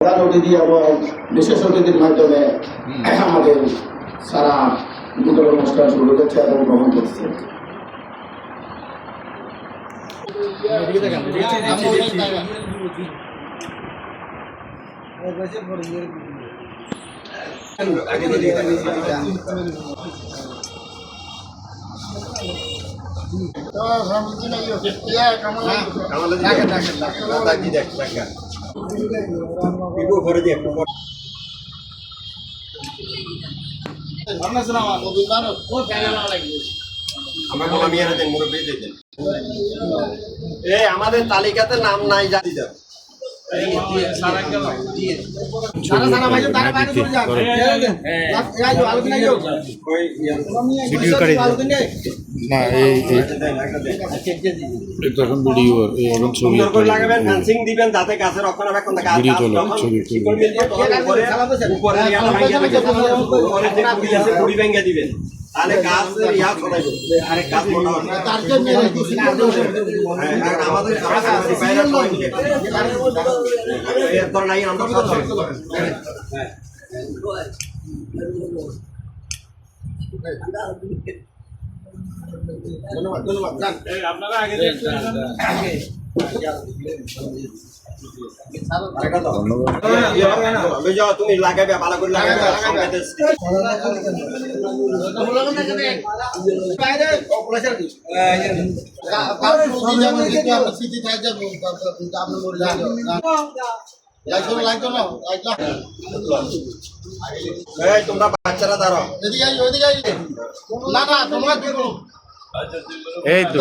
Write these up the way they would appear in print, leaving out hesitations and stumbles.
প্রধান অতিথি এবং বিশেষ অতিথির মাধ্যমে আমাদের সারা বিতরণ অনুষ্ঠান শুরু হয়েছে এবং গ্রহণ করছে। আমাদের তালিকাতে নাম নাই জানি যাও দিবেন যাতে গাছের রক্ষণাবেক্ষণ ভেঙে দিবেন তাহলে গাছ ইয়া ছড়াইব আরেক গাছ মোটা হবে আমাদের এরপর নাই আমরা ধন্যবাদ ধন্যবাদ আপনারা আগে তুমি লাগাবে ভালো করে লাগাবে তোমরা বাচ্চারা দাঁড়ো না না তোমরা এই তো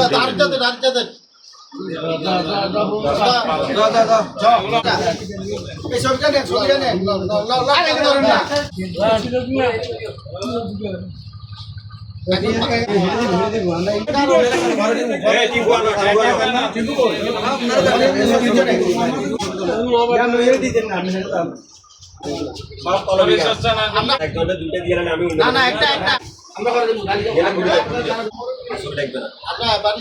আমি